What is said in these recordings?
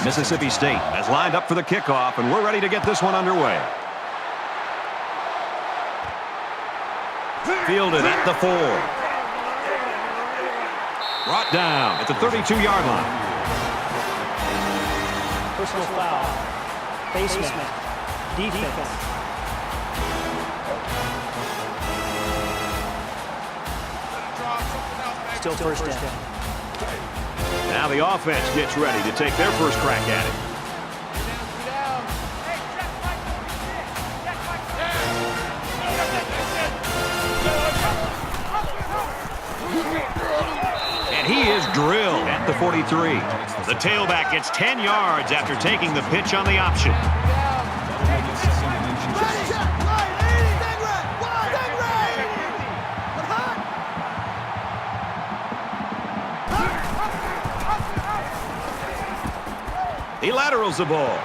Mississippi State has lined up for the kickoff, and we're ready to get this one underway. Fielded at the 4. Brought down at the 32-yard line. Personal foul. Basement. Defense. Still first down. Now the offense gets ready to take their first crack at it. And he is drilled at the 43. The tailback gets 10 yards after taking the pitch on the option. He laterals the ball.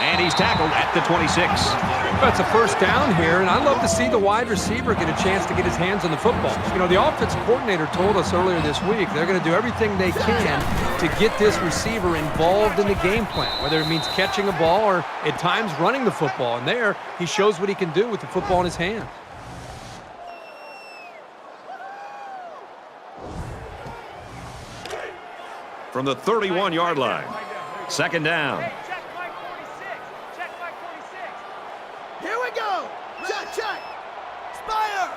And he's tackled at the 26. That's a first down here, and I'd love to see the wide receiver get a chance to get his hands on the football. You know, the offensive coordinator told us earlier this week they're going to do everything they can to get this receiver involved in the game plan, whether it means catching a ball or at times running the football. And there, he shows what he can do with the football in his hand. From the 31-yard line. Second down. Here we go. Check. Spire.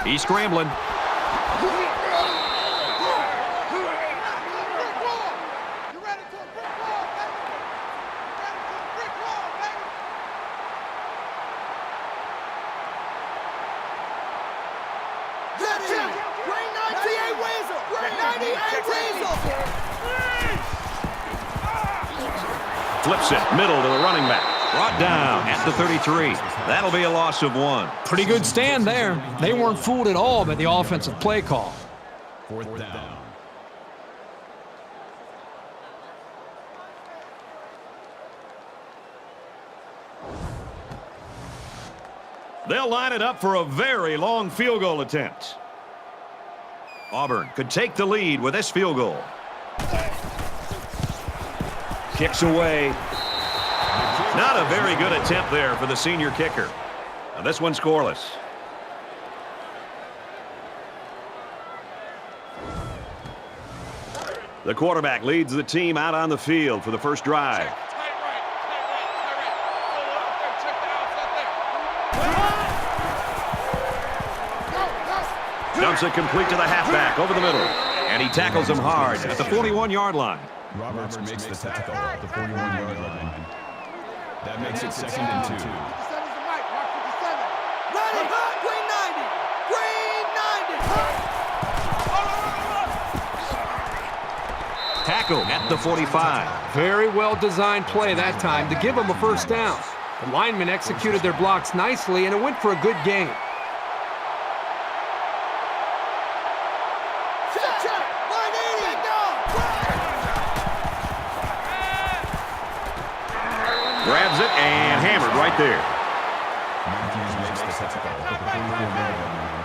He's scrambling. Flips it middle to the running back. Brought down at the 33. That'll be a loss of 1. Pretty good stand there. They weren't fooled at all by the offensive play call. Fourth down. They'll line it up for a very long field goal attempt. Auburn could take the lead with this field goal. Kicks away. Not a very good attempt there for the senior kicker. Now this one's scoreless. The quarterback leads the team out on the field for the first drive. Dumps it complete to the halfback over the middle. And he tackles him hard at the 41-yard line. Roberts makes the tackle at the 41-yard line. That makes it 2nd and 2. Ready, green 90. Tackle at the 45. Very well-designed play that time to give them a first down. The linemen executed their blocks nicely, and it went for a good gain. Grabs it and hammered right there. Matthews makes the tackle at the 44-yard line.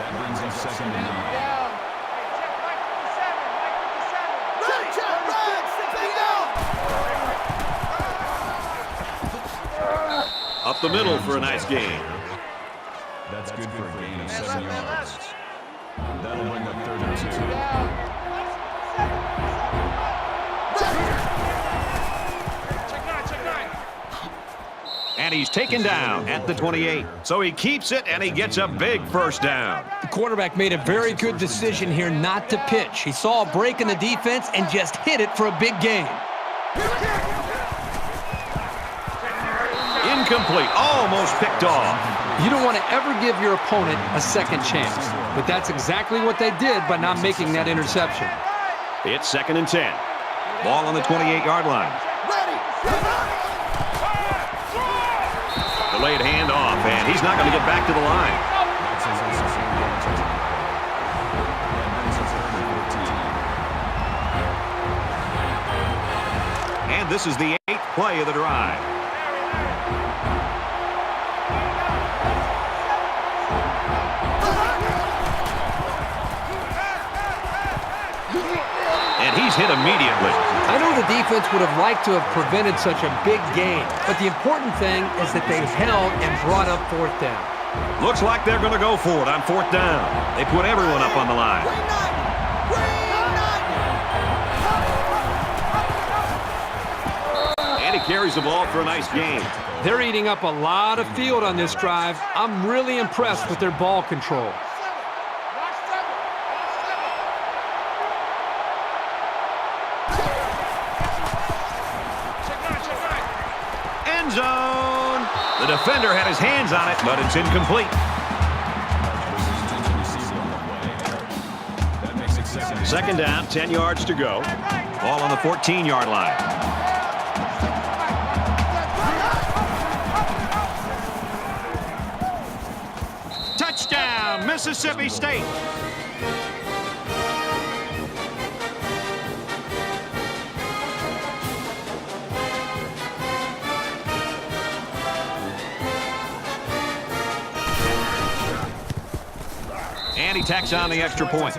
That brings him 2nd and 9. Up the middle for a nice gain. That's good for a gain of 7 yards. That'll bring up 3rd and 2. And he's taken down at the 28. So he keeps it, and he gets a big first down. The quarterback made a very good decision here not to pitch. He saw a break in the defense and just hit it for a big gain. Incomplete. Almost picked off. You don't want to ever give your opponent a second chance. But that's exactly what they did by not making that interception. It's 2nd and 10. Ball on the 28-yard line. Delayed handoff, and he's not going to get back to the line. And this is the 8th play of the drive. And he's hit immediately. I know the defense would have liked to have prevented such a big gain, but the important thing is that they held and brought up fourth down. Looks like they're going to go for it on fourth down. They put everyone up on the line. And he carries the ball for a nice gain. They're eating up a lot of field on this drive. I'm really impressed with their ball control. End zone. The defender had his hands on it, but it's incomplete. Second down, 10 yards to go. Ball on the 14-yard line. Touchdown, Mississippi State. And he tacks on the extra point.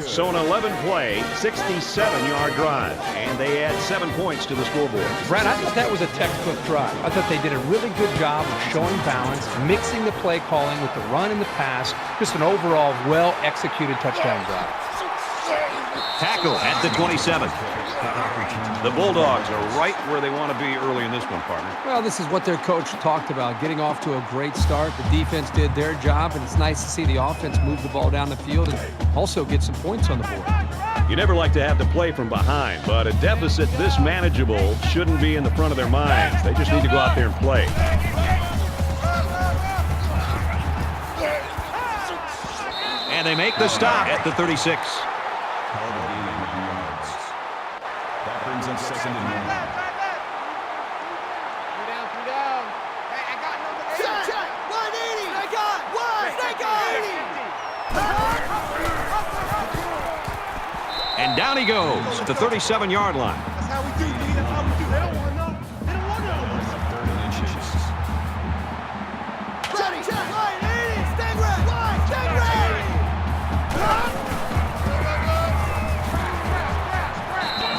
So an 11-play, 67-yard drive. And they add 7 points to the scoreboard. Brad, I thought that was a textbook drive. I thought they did a really good job of showing balance, mixing the play calling with the run and the pass. Just an overall well-executed touchdown drive. Tackle at the 27. The Bulldogs are right where they want to be early in this one, partner. Well, this is what their coach talked about, getting off to a great start. The defense did their job, and it's nice to see the offense move the ball down the field and also get some points on the board. You never like to have to play from behind, but a deficit this manageable shouldn't be in the front of their minds. They just need to go out there and play. And they make the stop at the 36. That brings up second and 1. Check. 180. They got one. They got 80. And down he goes at the 37-yard line. That's how we do, D. That's how we do. They don't want to know. They don't want to know. Third and inches. Ready. Check. 180. Stay ready. Stay ready.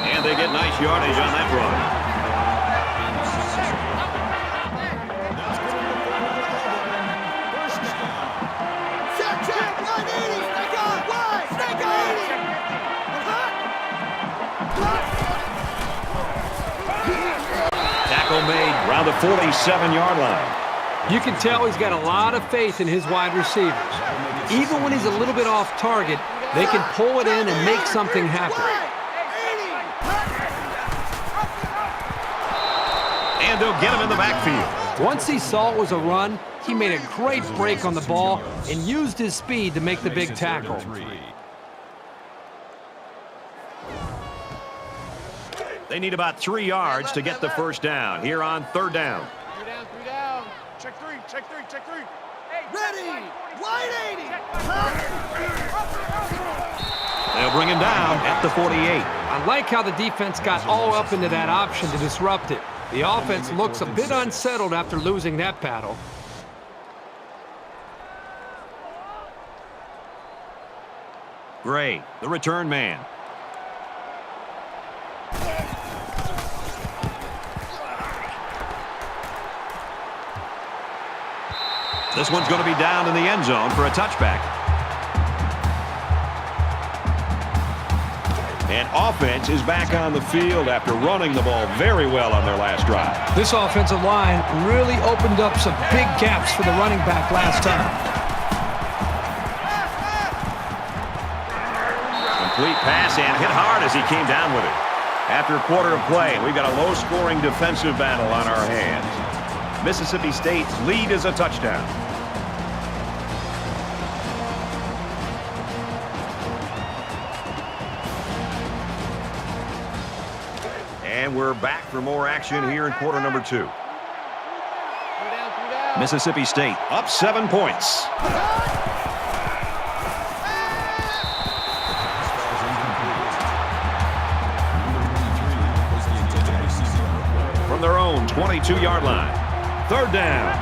And they get nice yardage on that run. Check. 180. They got one. They got 80. Tackle made around the 47-yard line. You can tell he's got a lot of faith in his wide receivers. Even when he's a little bit off target, they can pull it in and make something happen. And they'll get him in the backfield. Once he saw it was a run, he made a great break on the ball and used his speed to make the big tackle. They need about 3 yards to get the first down here on third down. 3 down. Check three. Ready. 180. They'll bring him down at the 48. I like how the defense got all up into that option to disrupt it. The offense looks a bit unsettled after losing that battle. Gray, the return man. This one's going to be down in the end zone for a touchback. And offense is back on the field after running the ball very well on their last drive. This offensive line really opened up some big gaps for the running back last time. Complete pass and hit hard as he came down with it. After a quarter of play, we've got a low-scoring defensive battle on our hands. Mississippi State's lead is a touchdown. And we're back for more action here in quarter number 2. Mississippi State up 7 points. From their own 22-yard line. Third down.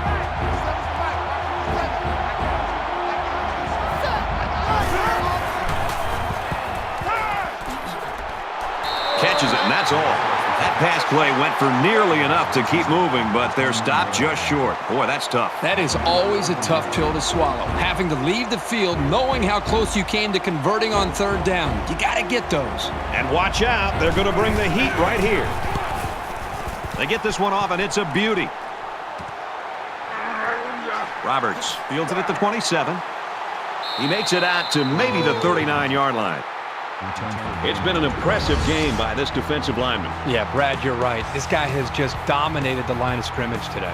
catches it, and that's all. That pass play went for nearly enough to keep moving, but they're stopped just short. Boy, that's tough. That is always a tough pill to swallow, having to leave the field knowing how close you came to converting on third down. You got to get those. And watch out, they're going to bring the heat right here. They get this one off, and it's a beauty. Roberts fields it at the 27. He makes it out to maybe the 39-yard line. It's been an impressive game by this defensive lineman. Yeah, Brad, you're right. This guy has just dominated the line of scrimmage today.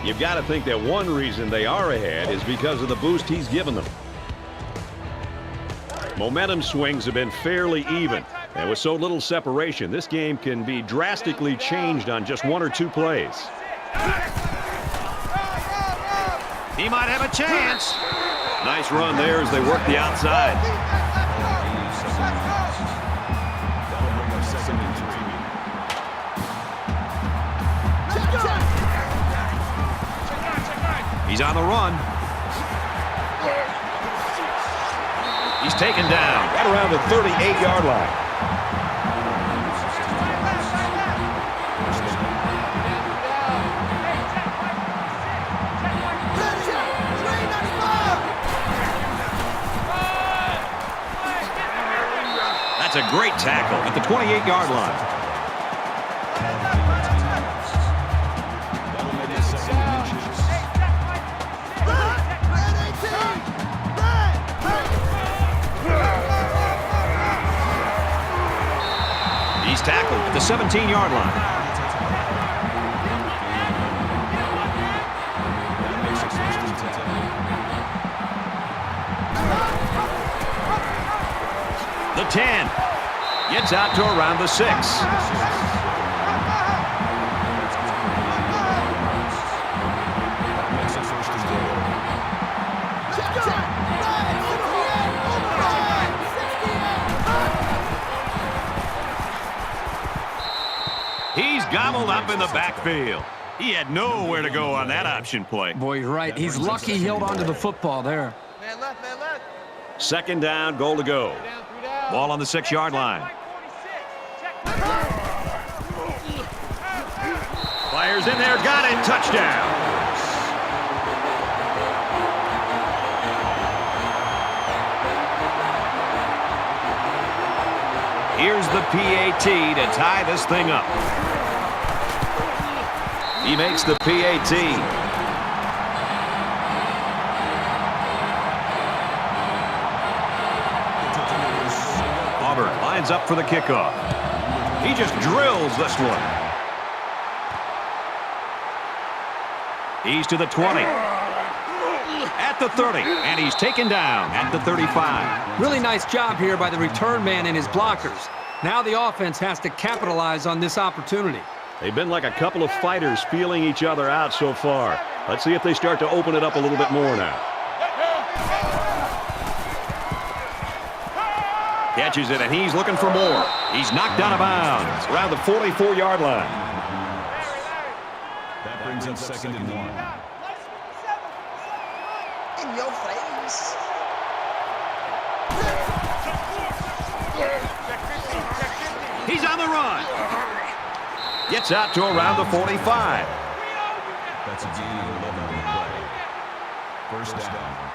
You've got to think that one reason they are ahead is because of the boost he's given them. Momentum swings have been fairly even. And with so little separation, this game can be drastically changed on just one or two plays. He might have a chance. Nice run there as they work the outside. He's on the run. He's taken down right around the 38-yard line. That's a great tackle at the 28-yard line. He's tackled at the 17-yard line. The 10 gets out to around the 6. He's gobbled up in the backfield. He had nowhere to go on that option play. Boy, you're right. He's lucky he held onto the football there. Man left, man left. Second down, goal to go. Ball on the 6-yard line. Fires in there, got it, touchdown. Here's the PAT to tie this thing up. He makes the PAT. Auburn lines up for the kickoff. He just drills this one. He's to the 20. At the 30. And he's taken down at the 35. Really nice job here by the return man and his blockers. Now the offense has to capitalize on this opportunity. They've been like a couple of fighters feeling each other out so far. Let's see if they start to open it up a little bit more now. Catches it, and he's looking for more. He's knocked out of bounds around the 44-yard line. That brings up second and 1. In your face. He's on the run. Gets out to around the 45. That's a gain of 11 on the play. First down.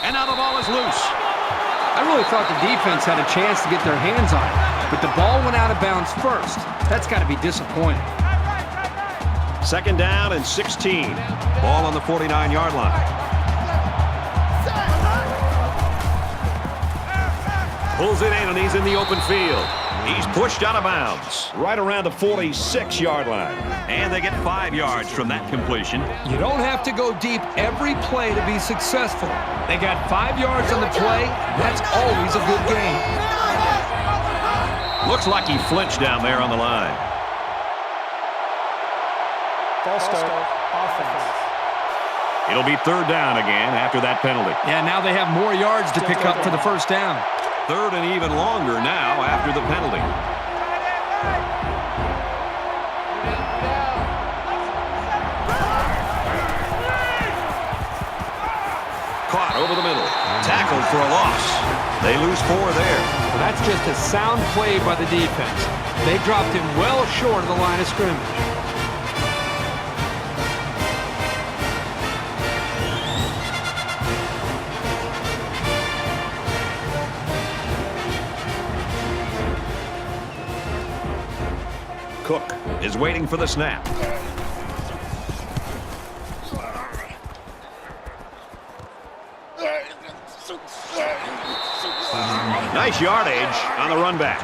And now the ball is loose. I really thought the defense had a chance to get their hands on it, but the ball went out of bounds first. That's got to be disappointing. Second down and 16. Ball on the 49-yard line. Pulls it in, and he's in the open field. He's pushed out of bounds right around the 46-yard line. And they get 5 yards from that completion. You don't have to go deep every play to be successful. They got 5 yards on the play. That's always a good game. Looks like he flinched down there on the line. False start. Offense. It'll be third down again after that penalty. Yeah, now they have more yards to pick up for the first down. Third and even longer now after the penalty. Caught over the middle. Tackled for a loss. They lose 4 there. Well, that's just a sound play by the defense. They dropped him well short of the line of scrimmage. Cook is waiting for the snap. Nice yardage on the run back.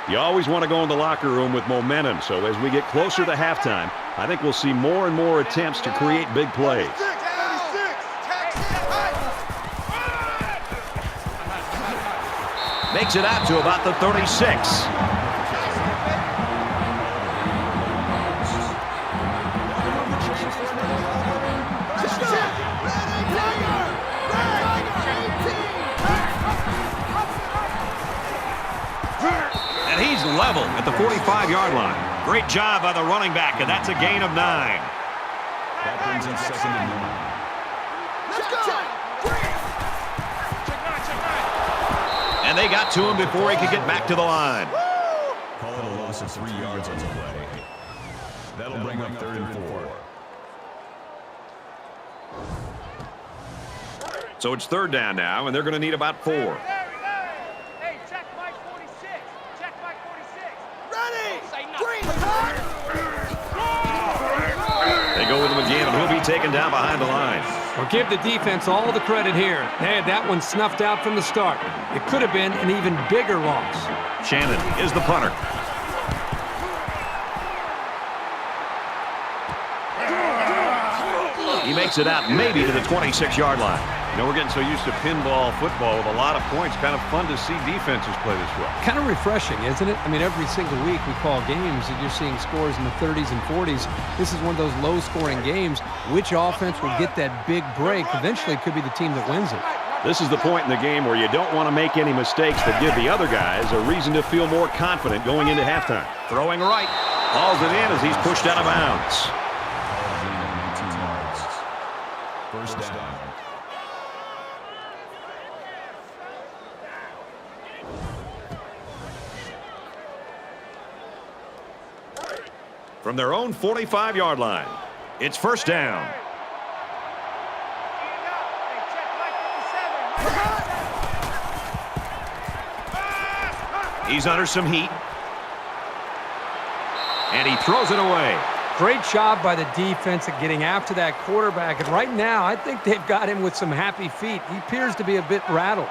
You always want to go in the locker room with momentum, so as we get closer to halftime, I think we'll see more and more attempts to create big plays. Makes it out to about the 36. And he's level at the 45-yard line. Great job by the running back, and that's a gain of 9. That brings in 2nd and 9. Let's go! And they got to him before he could get back to the line. Call it a loss of 3 yards on the play. That'll bring up 3rd and 4. So it's 3rd down now, and they're going to need about 4. Hey, check Mike 46. Check Mike 46. Ready! Green! They go with him again, and he'll be taken down behind the line. Well, give the defense all the credit here. They had that one snuffed out from the start. It could have been an even bigger loss. Shannon is the punter. He makes it out maybe to the 26-yard line. You know, we're getting so used to pinball football with a lot of points. Kind of fun to see defenses play this way. Kind of refreshing, isn't it? I mean, every single week we call games and you're seeing scores in the 30s and 40s. This is one of those low-scoring games. Which offense will get that big break? Eventually, it could be the team that wins it. This is the point in the game where you don't want to make any mistakes that give the other guys a reason to feel more confident going into halftime. Throwing right. Hauls it in as he's pushed out of bounds. 1st down. From their own 45-yard line, it's 1st down. Hey, check Mike 47. He's under some heat. And he throws it away. Great job by the defense at getting after that quarterback. And right now, I think they've got him with some happy feet. He appears to be a bit rattled.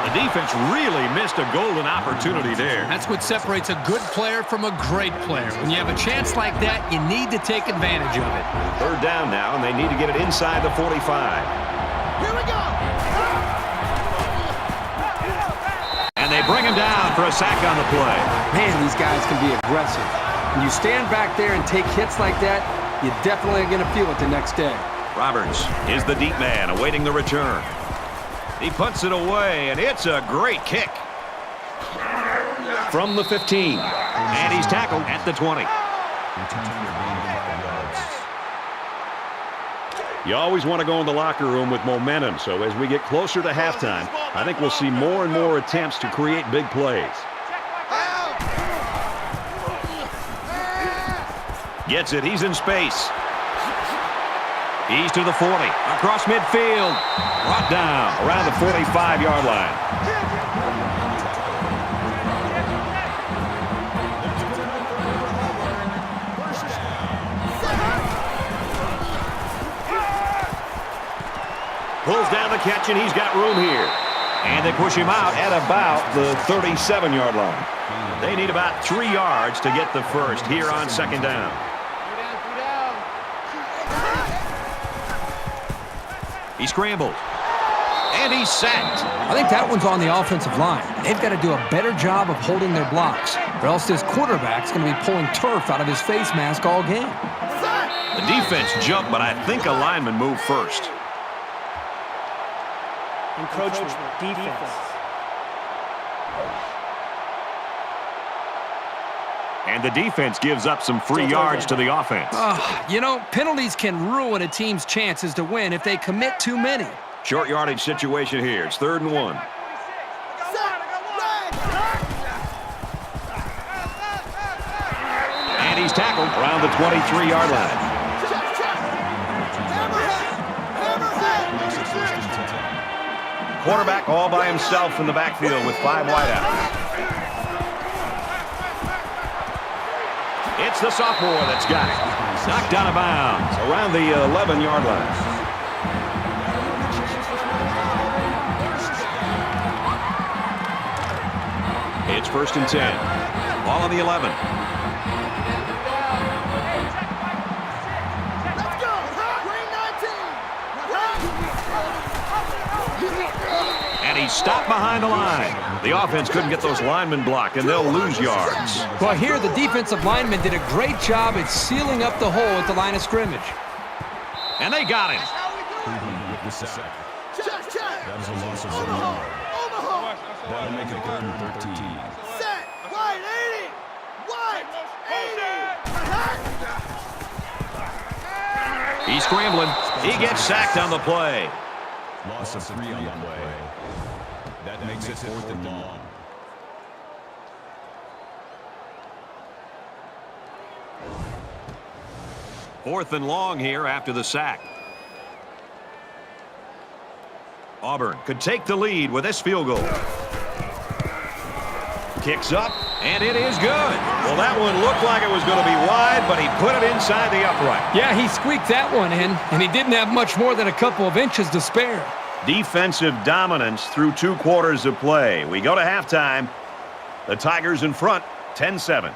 The defense really missed a golden opportunity there. That's what separates a good player from a great player. When you have a chance like that, you need to take advantage of it. 3rd down now, and they need to get it inside the 45. Here we go! And they bring him down for a sack on the play. Man, these guys can be aggressive. When you stand back there and take hits like that, you're definitely going to feel it the next day. Roberts is the deep man awaiting the return. He punts it away, and it's a great kick. From the 15. And he's tackled at the 20. You always want to go in the locker room with momentum, so as we get closer to halftime, I think we'll see more and more attempts to create big plays. Gets it. He's in space. He's to the 40. Across midfield. Brought down around the 45-yard line. Pulls down the catch, and he's got room here. And they push him out at about the 37-yard line. They need about 3 yards to get the first here on 2nd down. He scrambled. And And he's sacked. I think that one's on the offensive line. They've got to do a better job of holding their blocks, or else this quarterback's going to be pulling turf out of his face mask all game. The defense jumped, but I think a lineman moved first. Encroachment, defense. And the defense gives up some free yards to the offense. You know, penalties can ruin a team's chances to win if they commit too many. Short yardage situation here. It's 3rd and 1. And he's tackled around the 23-yard line. Quarterback all by himself in the backfield with 5 wideouts. It's the sophomore that's got it. Knocked out of bounds around the 11-yard line. It's 1st and 10. Ball on the 11. Let's go! Green 19! And he's stopped behind the line. The offense couldn't get those linemen blocked, and they'll lose yards. Well, here the defensive linemen did a great job at sealing up the hole at the line of scrimmage. And they got him. With the sack. Check! That is a loss of 1 Omaha! yard. Omaha! That'll make it 3rd and 13. Set! Wide 80! Wide 80! He's scrambling. He gets sacked on the play. Loss of 3 on the play. That makes it 4th and long. Fourth and long here after the sack. Auburn could take the lead with this field goal. Kicks up, and it is good. Well, that one looked like it was going to be wide, but he put it inside the upright. Yeah, he squeaked that one in, and he didn't have much more than a couple of inches to spare. Defensive dominance through 2 quarters of play. We go to halftime. The Tigers in front, 10-7.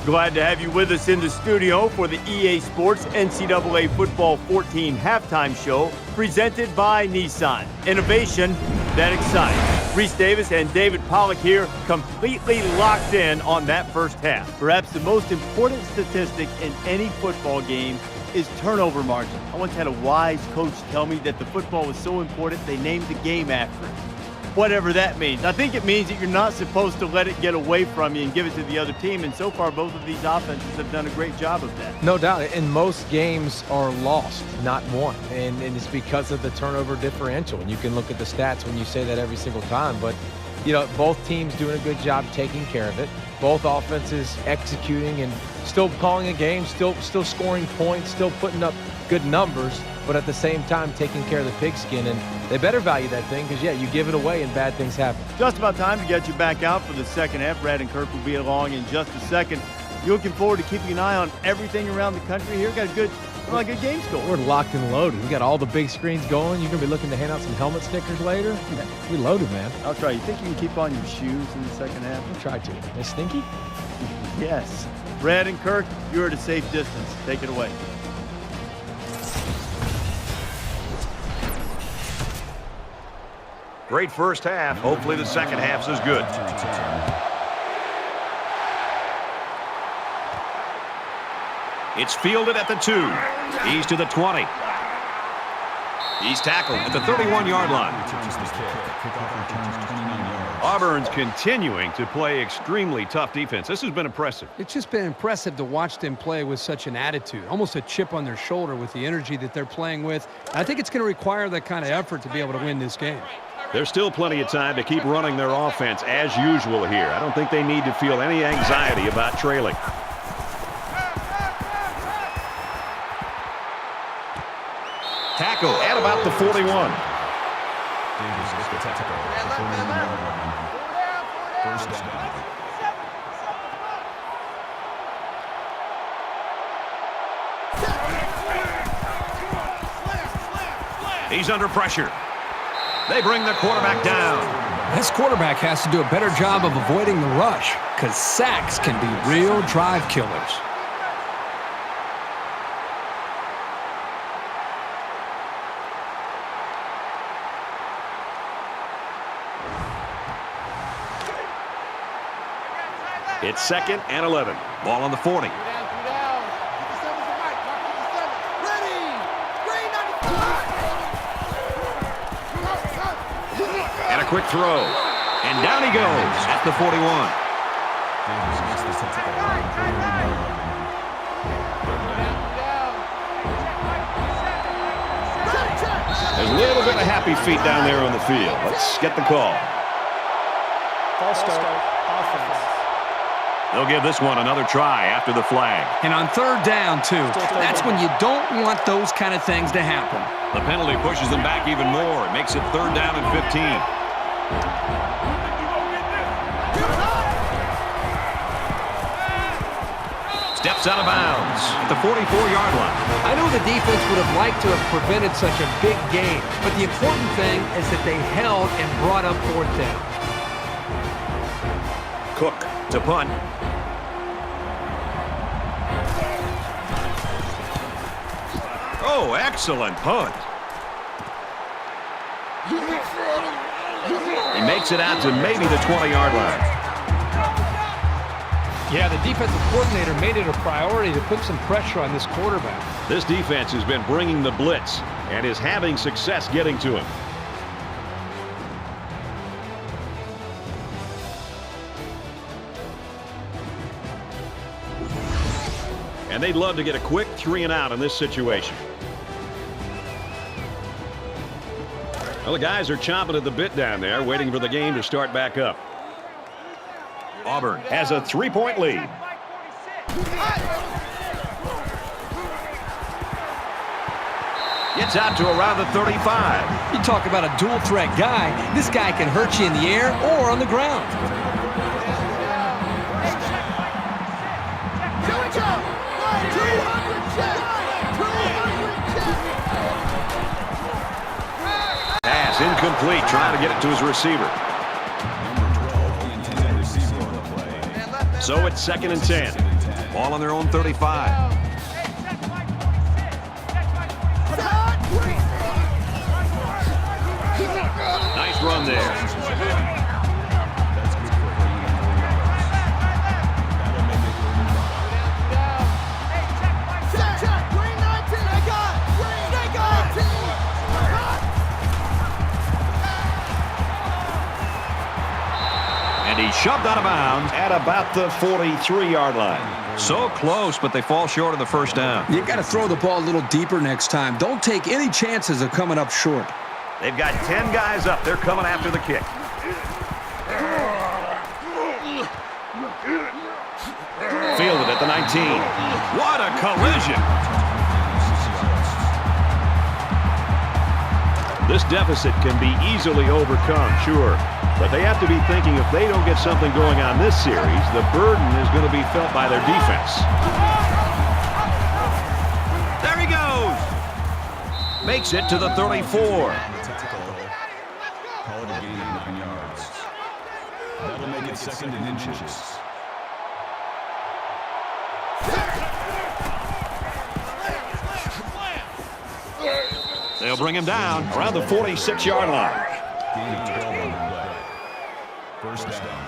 Glad to have you with us in the studio for the EA Sports NCAA Football 14 halftime show presented by Nissan. Innovation that excites. Reese Davis and David Pollock here, completely locked in on that first half. Perhaps the most important statistic in any football game is turnover margin. I once had a wise coach tell me that the football was so important they named the game after it. Whatever that means. I think it means that you're not supposed to let it get away from you and give it to the other team, and so far both of these offenses have done a great job of that. No doubt, and most games are lost, not won, and it's because of the turnover differential. And you can look at the stats when you say that every single time, but you know, both teams doing a good job taking care of it. Both offenses executing and still calling a game, still scoring points, still putting up good numbers, but at the same time taking care of the pigskin. And they better value that thing because, yeah, you give it away and bad things happen. Just about time to get you back out for the second half. Brad and Kirk will be along in just a second. You're looking forward to keeping an eye on everything around the country here. Got a good game score. We're locked and loaded. We got all the big screens going. You're going to be looking to hand out some helmet stickers later. We loaded, man. I'll try. You think you can keep on your shoes in the second half? I'll try to. They stinky? Yes. Brad and Kirk, you're at a safe distance. Take it away. Great first half. Hopefully the second half's as good. It's fielded at the 2. He's to the 20. He's tackled at the 31-yard line. Auburn's continuing to play extremely tough defense. This has been impressive. It's just been impressive to watch them play with such an attitude, almost a chip on their shoulder with the energy that they're playing with. I think it's going to require that kind of effort to be able to win this game. There's still plenty of time to keep running their offense as usual here. I don't think they need to feel any anxiety about trailing. Tackle at about the 41. First down. He's under pressure. They bring the quarterback down. This quarterback has to do a better job of avoiding the rush because sacks can be real drive killers. It's 2nd and 11. Ball on the 40. And a quick throw. And down he goes at the 41. There's a little bit of happy feet down there on the field. Let's get the call. False start. Offense. They'll give this one another try after the flag. And on 3rd down, too. That's when you don't want those kind of things to happen. The penalty pushes them back even more. It makes it 3rd down and 15. Steps out of bounds at the 44-yard line. I know the defense would have liked to have prevented such a big gain, but the important thing is that they held and brought up 4th down. Cook to punt. Oh, excellent punt. He makes it out to maybe the 20-yard line. Yeah, the defensive coordinator made it a priority to put some pressure on this quarterback. This defense has been bringing the blitz and is having success getting to him. And they'd love to get a quick 3 and out in this situation. Well, the guys are chomping at the bit down there, waiting for the game to start back up. Auburn has a 3-point lead. Gets out to around the 35. You talk about a dual threat guy. This guy can hurt you in the air or on the ground. Pass incomplete, trying to get it to his receiver. So it's 2nd and 10. Ball on their own 35. Nice run there. And he's shoved out of bounds at about the 43-yard line. So close, but they fall short of the 1st down. You got to throw the ball a little deeper next time. Don't take any chances of coming up short. They've got 10 guys up. They're coming after the kick. Fielded at the 19. What a collision. This deficit can be easily overcome, sure. But they have to be thinking if they don't get something going on this series, the burden is going to be felt by their defense. There he goes. Makes it to the 34. Call it a gain of 9 yards. That'll make it 2nd and inches. They'll bring him down around the 46-yard line. Gain of 12 on the play. 1st down.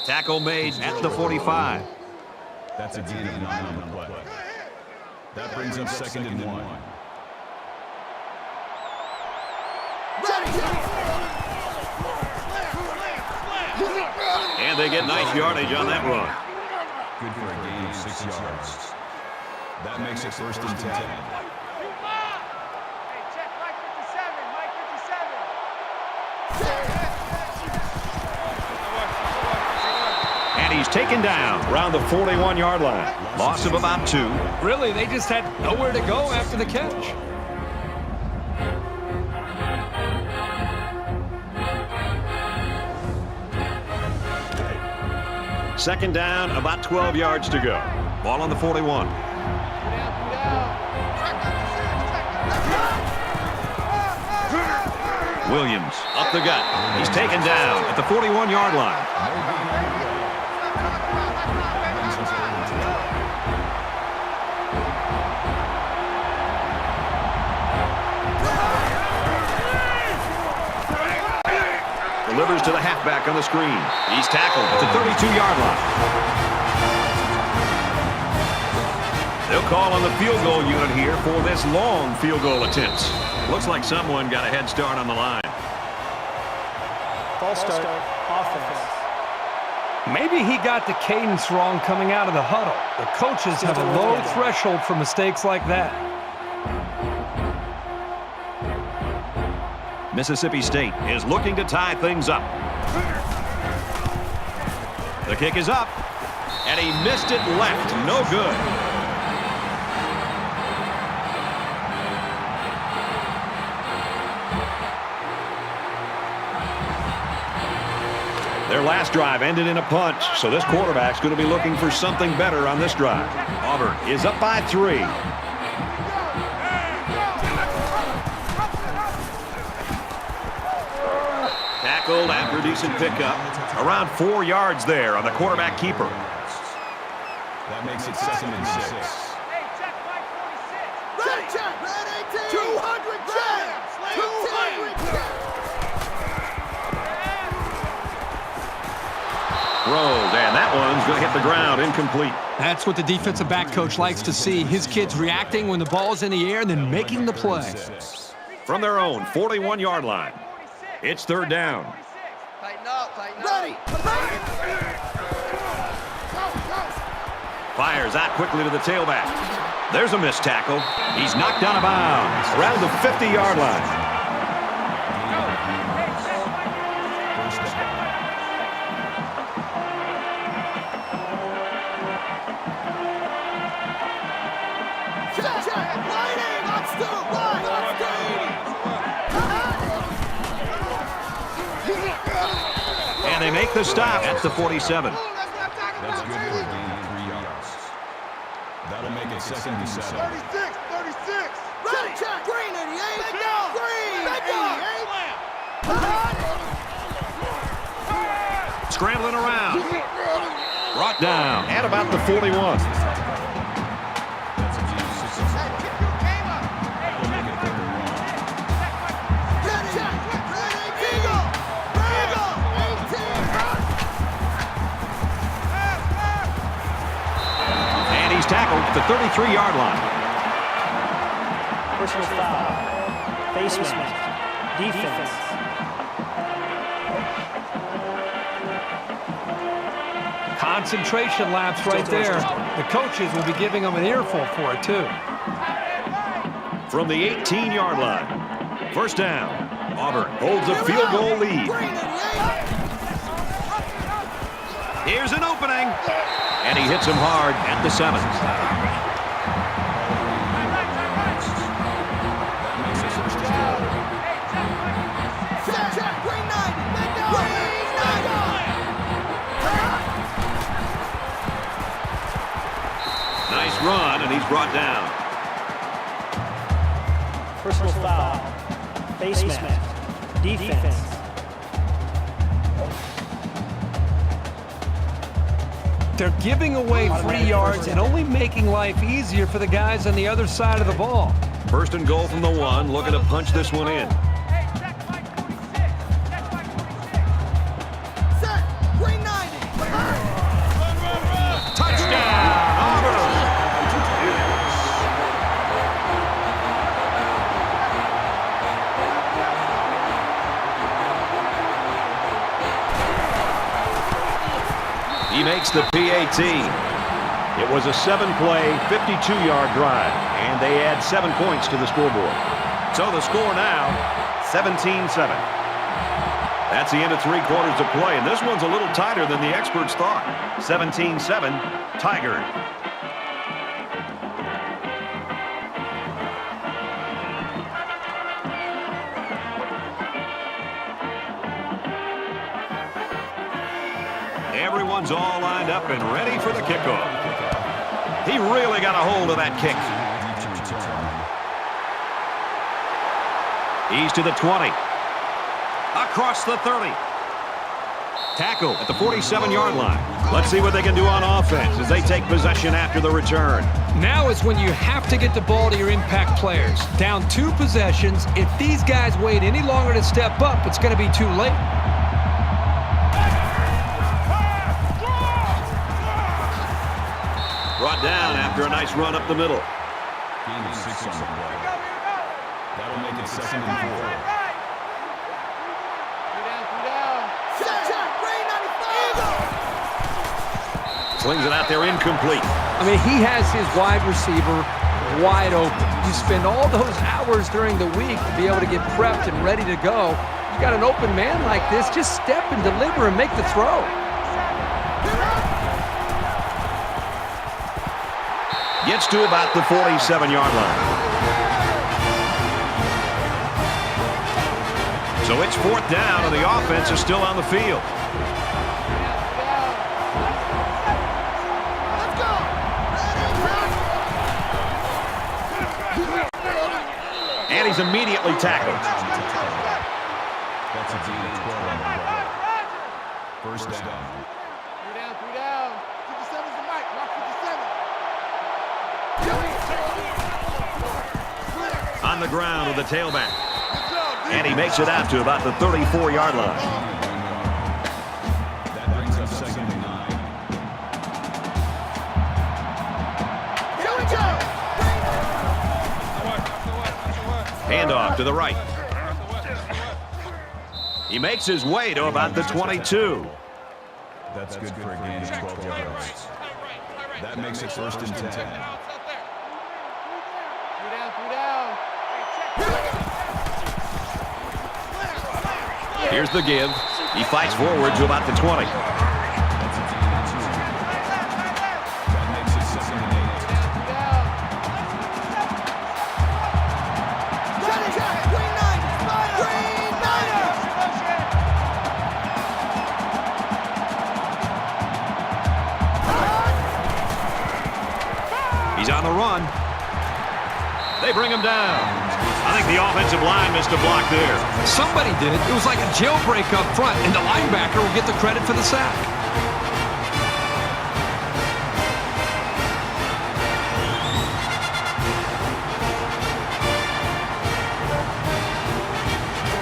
Tackle made at the 45. That's a gain of 9 on the play. That brings up 2nd and 1. And they get nice yardage on that run. Good for a gain of 6 yards. That makes it 1st and 10. Hey, check Mike 57. Mike 57. And he's taken down around the 41-yard line. Loss of about 2. Really, they just had nowhere to go after the catch. Second down, about 12 yards to go. Ball on the 41. Williams up the gut. He's taken down at the 41-yard line. to the halfback on the screen. He's tackled at the 32-yard line. They'll call on the field goal unit here for this long field goal attempt. Looks like someone got a head start on the line. False start. Offense. Maybe he got the cadence wrong coming out of the huddle. The coaches have a low threshold for mistakes like that. Mississippi State is looking to tie things up. The kick is up, and he missed it left. No good. Their last drive ended in a punch, so this quarterback's going to be looking for something better on this drive. Auburn is up by 3. Tackled after a decent pickup. Around 4 yards there on the quarterback keeper. That makes it 2nd and 6. Hey, check Mike 46. Ready, check. Red 18. 200 check. 200 check. Rolled, and that one's going to hit the ground incomplete. That's what the defensive back coach likes to see. His kids reacting when the ball's in the air and then making the play. From their own 41-yard line, it's 3rd down. Tighten up, tighten up. Ready. Fires out quickly to the tailback. There's a missed tackle. He's knocked out of bounds around the 50-yard line. And they make the stop at the 47. That's good for a gain of 3 yards. That'll make it 2nd and 7. 36. Ready, check. Green 88. Back down. Green 88. Scrambling around. Brought down at about the 41. Tackled at the 33-yard line. Personal foul. Face mask. Defense. Concentration lapse right there. The coaches will be giving them an earful for it, too. From the 18-yard line. 1st down. Auburn holds a field goal lead. Here's an opening. And he hits him hard at the 7. Nice run, and he's brought down. Personal foul. Face mask. Defense. They're giving away 3 yards and only making life easier for the guys on the other side of the ball. 1st and goal from the 1, looking to punch this one in. Hey, check Mike 46. Check Mike 46. Set. Green 90. Touchdown, Auburn! He makes the PAT. It was a 7-play, 52-yard drive, and they add 7 points to the scoreboard. So the score now, 17-7. That's the end of 3 quarters of play, and this one's a little tighter than the experts thought. 17-7, Tigers. Everyone's all lined up and ready for the kickoff. He really got a hold of that kick. He's to the 20. Across the 30. Tackle at the 47-yard line. Let's see what they can do on offense as they take possession after the return. Now is when you have to get the ball to your impact players. Down 2 possessions. If these guys wait any longer to step up, it's going to be too late. Brought down after a nice run up the middle. Gain of 6 on the play. That'll make it 2nd and 4. Check, green 95. Slings it out there incomplete. I mean, he has his wide receiver wide open. You spend all those hours during the week to be able to get prepped and ready to go. You got an open man like this, just step and deliver and make the throw. Gets to about the 47-yard line. So it's 4th down, and the offense is still on the field. Let's go. And he's immediately tackled. That's a gain of 12 on the play. 1st down. 3 down. 57's the mic. Mark 57. On the ground with the tailback. And he makes it out to about the 34-yard line. That brings up 2nd and 9. Here we go. Handoff to the right. He makes his way to about the 22. That's good for a gain of 12 yards. That makes it 1st and 10. 3 down. Here's the give. He fights forward to about the 20. That's a gain of 2. That makes it 2nd and 8. Check, green 90. He's on the run. They bring him down. I think the offensive line missed a block there. Somebody did it. It was like a jailbreak up front, and the linebacker will get the credit for the sack.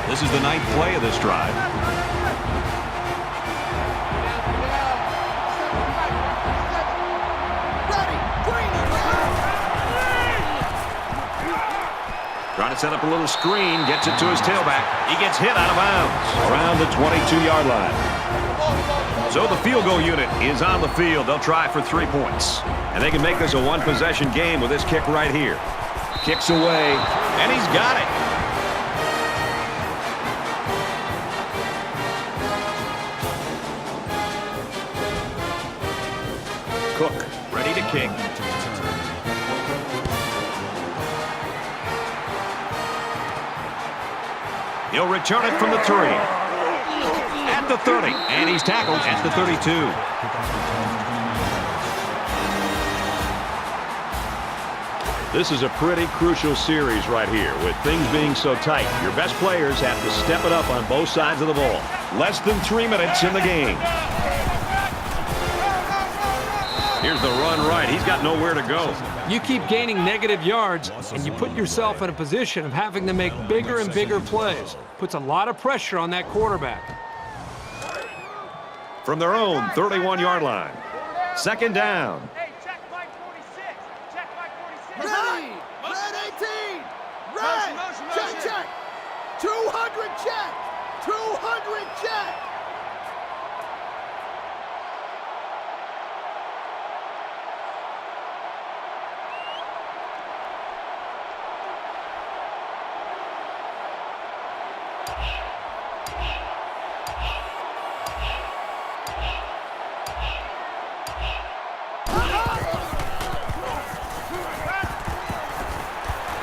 This is the 9th play of this drive. Trying to set up a little screen, gets it to his tailback. He gets hit out of bounds around the 22-yard line. So the field goal unit is on the field. They'll try for 3 points. And they can make this a one-possession game with this kick right here. Kicks away, and he's got it. Cook, ready to kick. He'll return it from the 3. At the 30. And he's tackled at the 32. This is a pretty crucial series right here with things being so tight. Your best players have to step it up on both sides of the ball. Less than 3 minutes in the game. Here's the run right. He's got nowhere to go. You keep gaining negative yards, and you put yourself in a position of having to make bigger and bigger plays. Puts a lot of pressure on that quarterback. From their own 31-yard line. 2nd down. Hey, check Mike 46. Check Mike 46. Ready. Red 18. Red. Check, check. 200 check. 200 check.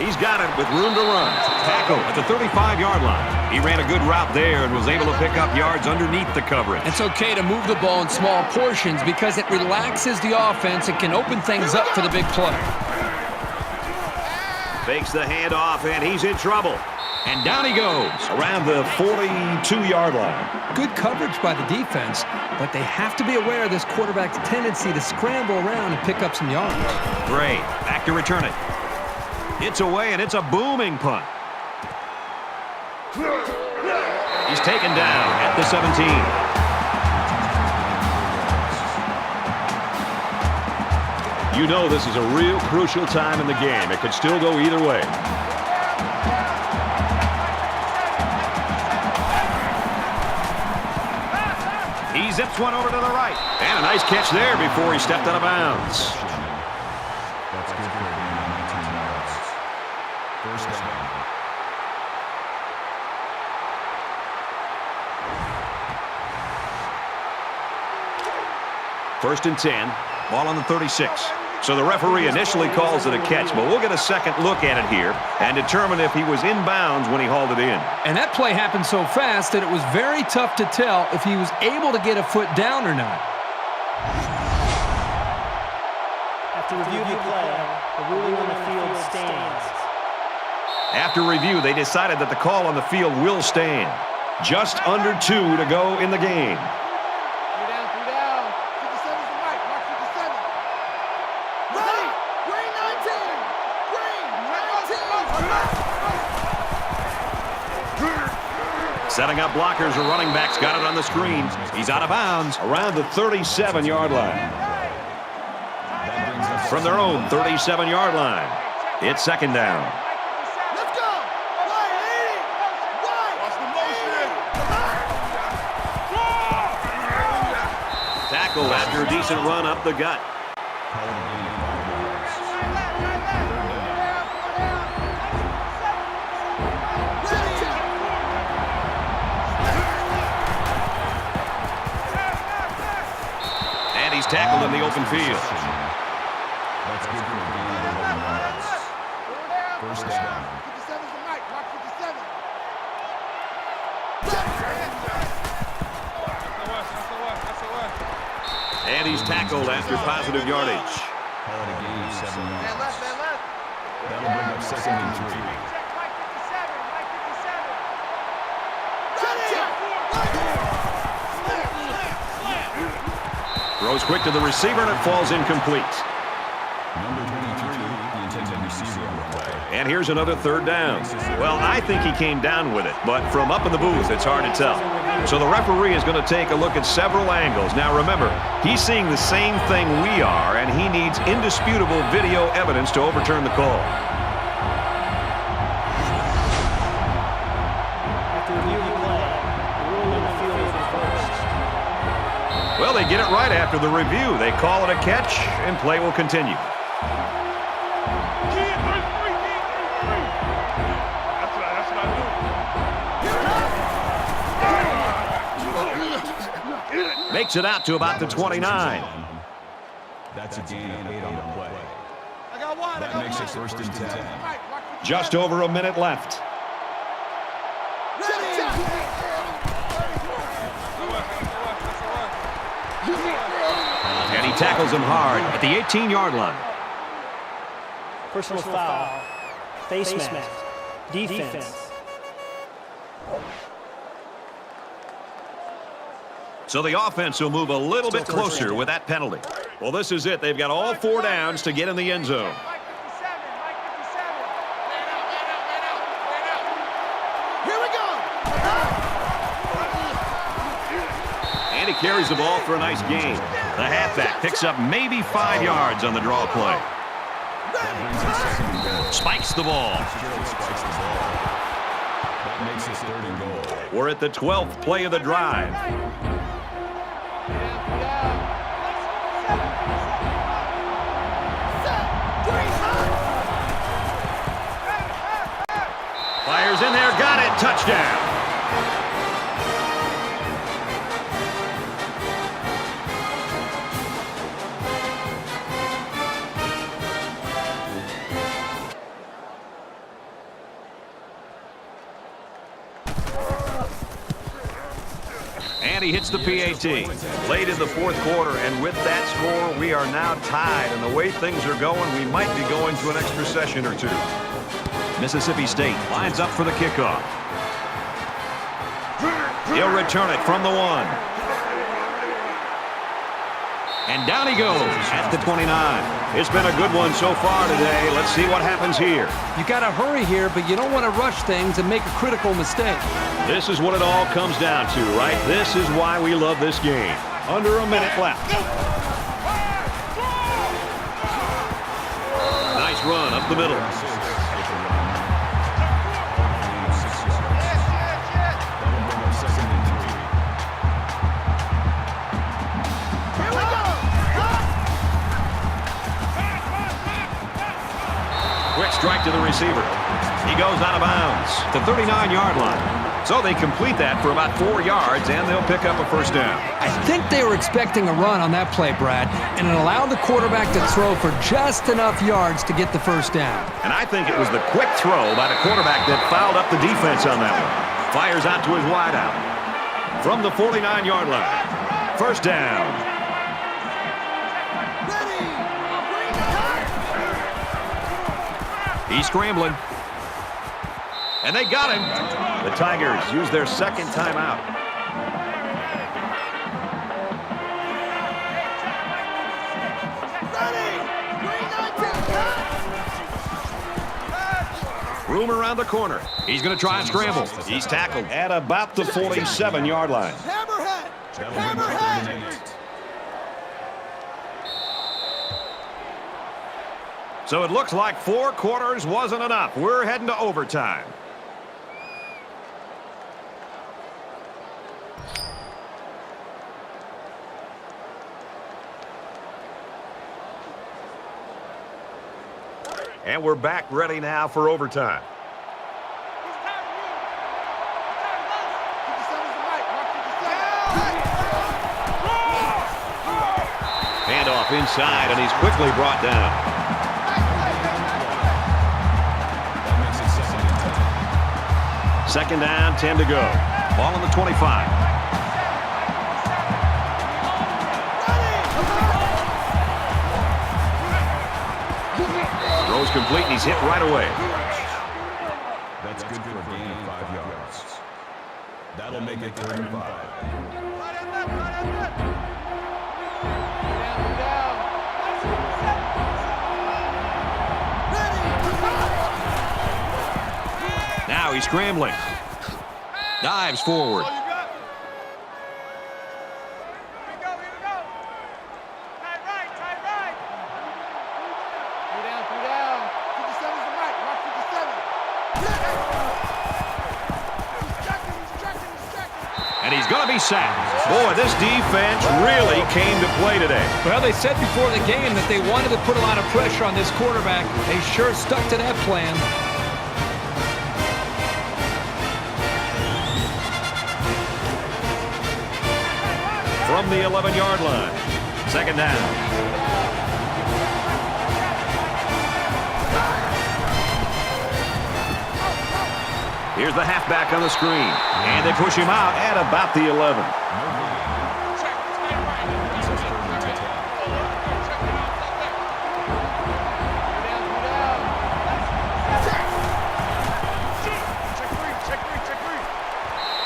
He's got it with room to run. Tackle at the 35-yard line. He ran a good route there and was able to pick up yards underneath the coverage. It's okay to move the ball in small portions because it relaxes the offense and can open things up for the big play. Fakes the handoff, and he's in trouble. And down he goes around the 42-yard line. Good coverage by the defense, but they have to be aware of this quarterback's tendency to scramble around and pick up some yards. Gray back to return it. It's away, and it's a booming punt. He's taken down at the 17. You know this is a real crucial time in the game. It could still go either way. He zips one over to the right. And a nice catch there before he stepped out of bounds. That's good for a gain of 19 yards. First down. First and 10. Ball on the 36. So the referee initially calls it a catch, but we'll get a second look at it here and determine if he was inbounds when he hauled it in. And that play happened so fast that it was very tough to tell if he was able to get a foot down or not. After review of the play, the ruling on the field stands. After review, they decided that the call on the field will stand. Just under 2 to go in the game. Setting up blockers or running backs, got it on the screen. He's out of bounds around the 37-yard line. From their own 37-yard line, it's second down. Let's go! Wide, 80! Wide! Watch the motion! Tackle after a decent run up the gut. Tackled in the open field. That's good for a gain of 11 yards. First down. 57's the mic. Mark 57. And he's tackled after positive yardage. Call it a gain of 7 yards. That'll bring up second and 3. Check Mike 57. Mike 57. Throws quick to the receiver, and it falls incomplete. Number 23, the intended receiver on the play. And here's another third down. Well, I think he came down with it, but from up in the booth, it's hard to tell. So the referee is going to take a look at several angles. Now, remember, he's seeing the same thing we are, and he needs indisputable video evidence to overturn the call. After review of the play, the ruling on the field is reversed. Well, they get it right after the review. They call it a catch, and play will continue. Makes it out to about the 29. That's a gain of 8 on the play. I got one. That makes it first and 10. Just over a minute left. And he tackles him hard at the 18-yard line. Personal foul. Face mask. Defense. So the offense will move a little bit closer with that penalty. Well, this is it. They've got all 4 downs to get in the end zone. Mike 57. Mike 57. Here we go. And he carries the ball for a nice gain. The halfback picks up maybe 5 yards on the draw play. Spikes the ball. That makes it third and goal. We're at the 12th play of the drive. Fires in there, got it, touchdown. And he hits the PAT. Late in the fourth quarter, and with that score, we are now tied. And the way things are going, we might be going to an extra session or two. Mississippi State lines up for the kickoff. He'll return it from the 1. And down he goes at the 29. It's been a good one so far today. Let's see what happens here. You got to hurry here, but you don't want to rush things and make a critical mistake. This is what it all comes down to, right? This is why we love this game. Under a minute left. up the middle. Quick strike to the receiver. He goes out of bounds. The 39-yard line. So they complete that for about 4 yards, and they'll pick up a first down. I think they were expecting a run on that play, Brad, and it allowed the quarterback to throw for just enough yards to get the first down. And I think it was the quick throw by the quarterback that fouled up the defense on that one. Fires out to his wideout. From the 49-yard line. First down. He's scrambling. And they got him. The Tigers use their second timeout. Room around the corner. He's going to try and scramble. He's tackled at about the 47-yard line. Hammerhead! Hammerhead! So it looks like 4 quarters wasn't enough. We're heading to overtime. And we're back ready now for overtime. Handoff inside, and he's quickly brought down. Second down, 10 to go. Ball on the 25. Throws complete, and he's hit right away. That's good for a gain of 5 yards. That'll make it 3 and 5. Now he's scrambling. Dives forward. And he's going to be sacked. Boy, this defense really came to play today. Well, they said before the game that they wanted to put a lot of pressure on this quarterback. They sure stuck to that plan. From the 11-yard line. Second down. Here's the halfback on the screen. And they push him out at about the 11.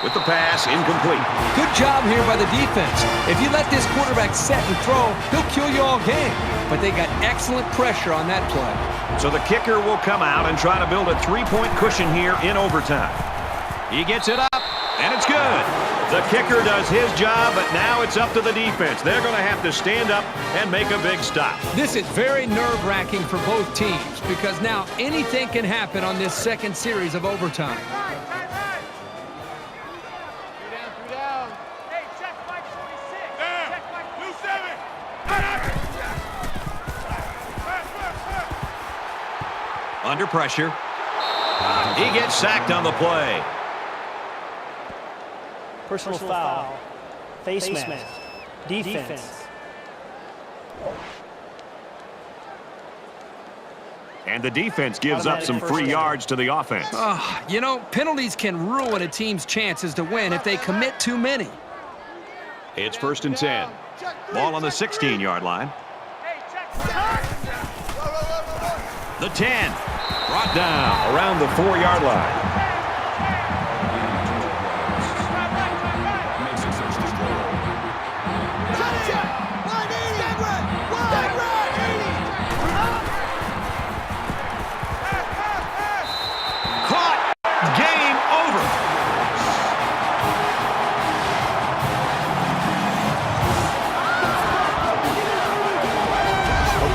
With the pass, incomplete. Good job here by the defense. If you let this quarterback set and throw, he'll kill you all game. But they got excellent pressure on that play. So the kicker will come out and try to build a 3-point cushion here in overtime. He gets it up, and it's good. The kicker does his job, but now it's up to the defense. They're going to have to stand up and make a big stop. This is very nerve-wracking for both teams because now anything can happen on this second series of overtime. Under pressure. He gets sacked on the play. Personal foul. Face mask. Defense. And the defense gives up some free yards to the offense. You know, penalties can ruin a team's chances to win if they commit too many. It's 1st and 10. Ball on the 16-yard line. The 10. Brought down around the 4-yard line. Caught. Game over.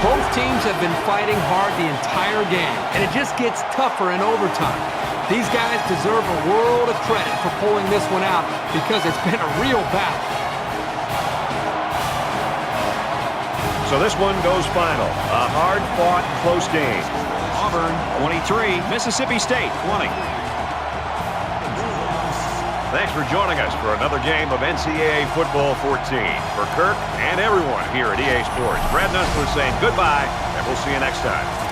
Both teams have been fighting fighting hard the entire game, and it just gets tougher in overtime. These guys deserve a world of credit for pulling this one out because it's been a real battle. So this one goes final. A hard-fought, close game. Auburn 23, Mississippi State 20. Thanks for joining us for another game of NCAA Football 14. For Kirk and everyone here at EA Sports, Brad Nussler saying goodbye, and we'll see you next time.